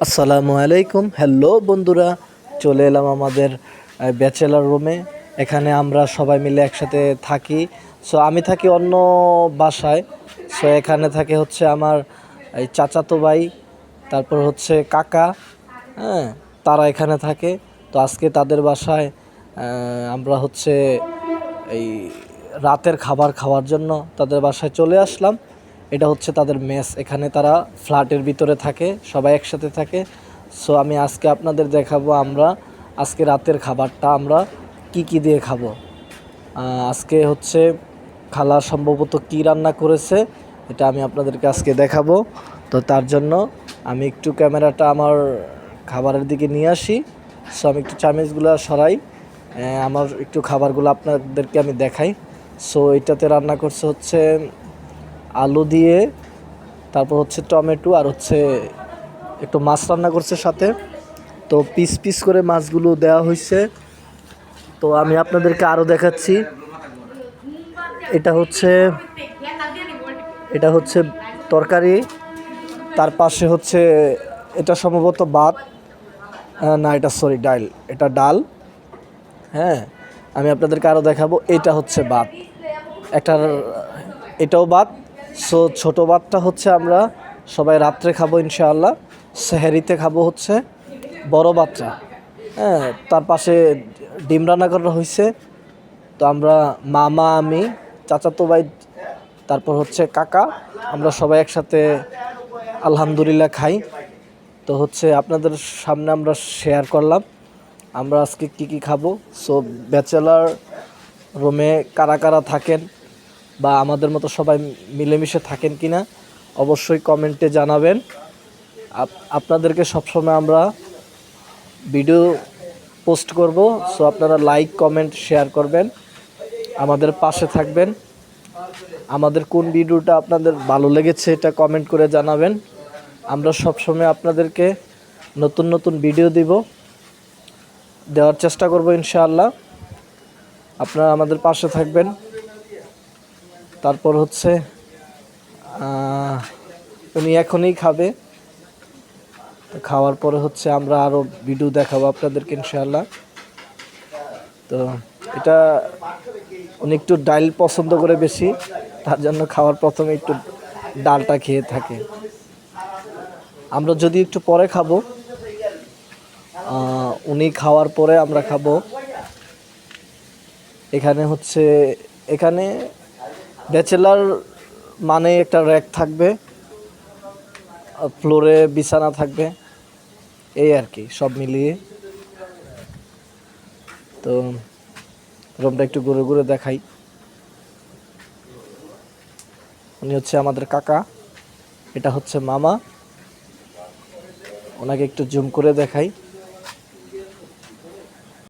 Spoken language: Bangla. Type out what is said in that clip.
আসসালামু আলাইকুম। হ্যালো বন্ধুরা, চলে এলাম আমাদের ব্যাচেলার রুমে। এখানে আমরা সবাই মিলে একসাথে থাকি। সো আমি থাকি অন্য বাসায়। সো এখানে থাকে হচ্ছে আমার এই চাচাতো ভাই, তারপর হচ্ছে কাকা, হ্যাঁ, তারা এখানে থাকে। তো আজকে তাদের বাসায় আমরা হচ্ছে এই রাতের খাবার খাওয়ার জন্য তাদের বাসায় চলে আসলাম। এটা হচ্ছে তাদের মেস। এখানে তারা ফ্ল্যাটের ভিতরে থাকে, সবাই একসাথে থাকে। সো আমি আজকে আপনাদের দেখাবো আমরা আজকে রাতের খাবারটা আমরা কি দিয়ে খাবো। আজকে হচ্ছে খালা সম্ভবত কী রান্না করেছে এটা আমি আপনাদেরকে আজকে দেখাবো। তো তার জন্য আমি একটু ক্যামেরাটা আমার খাবারের দিকে নিয়ে আসি। সো আমি একটু চামিচগুলো সরাই, আমার একটু খাবারগুলো আপনাদেরকে আমি দেখাই। সো এটাতে রান্না করছে হচ্ছে আলু দিয়ে, তারপর হচ্ছে টমেটো, আর হচ্ছে একটু মাছ রান্না করছে সাথে। তো পিস পিস করে মাছগুলো দেওয়া হয়েছে। তো আমি আপনাদেরকে আরও দেখাচ্ছি। এটা হচ্ছে এটা হচ্ছে তরকারি, তার পাশে হচ্ছে এটা সম্ভবত ভাত, না এটা সরি ডাল, এটা ডাল। হ্যাঁ, আমি আপনাদেরকে আরও দেখাবো। এটা হচ্ছে ভাত, একটার এটাও ভাত। সো ছোটো ভাতটা হচ্ছে আমরা সবাই রাত্রে খাবো ইনশাআল্লাহ। সেহেরিতে খাবো হচ্ছে বড় ভাতটা। হ্যাঁ, তার পাশে ডিম রান্না করা হয়েছে। তো আমরা মামা, আমি, চাচাতো ভাই, তারপর হচ্ছে কাকা, আমরা সবাই একসাথে আলহামদুলিল্লাহ খাই। তো হচ্ছে আপনাদের সামনে আমরা শেয়ার করলাম আমরা আজকে কি খাবো। সো ব্যাচেলার রুমে কারা কারা থাকেন বা আমাদের মতো সবাই মিলেমিশে থাকেন কি না অবশ্যই কমেন্টে জানাবেন। আপনাদেরকে সবসময় আমরা ভিডিও পোস্ট করব। সো আপনারা লাইক, কমেন্ট, শেয়ার করবেন, আমাদের পাশে থাকবেন। আমাদের কোন ভিডিওটা আপনাদের ভালো লেগেছে এটা কমেন্ট করে জানাবেন। আমরা সবসময় আপনাদেরকে নতুন নতুন ভিডিও দেওয়ার চেষ্টা করব ইনশাআল্লাহ। আপনারা আমাদের পাশে থাকবেন। তারপর হচ্ছে উনি এখনই খাবে। তো খাওয়ার পরে হচ্ছে আমরা আরও ভিডিও দেখাবো আপনাদেরকে ইনশাআল্লাহ। তো এটা উনি একটু ডাল পছন্দ করে বেশি, তার জন্য খাওয়ার প্রথমে একটু ডালটা খেয়ে থাকে। আমরা যদি একটু পরে খাবো, উনি খাওয়ার পরে আমরা খাবো। এখানে ব্যাচেলার মানে একটা র্যাক থাকবে, ফ্লোরে বিছানা থাকবে, এই আর কি সব মিলিয়ে। তো রুমটা একটু ঘুরে ঘুরে দেখাই। উনি হচ্ছে আমাদের কাকা, এটা হচ্ছে মামা, ওনাকে একটু জুম করে দেখাই।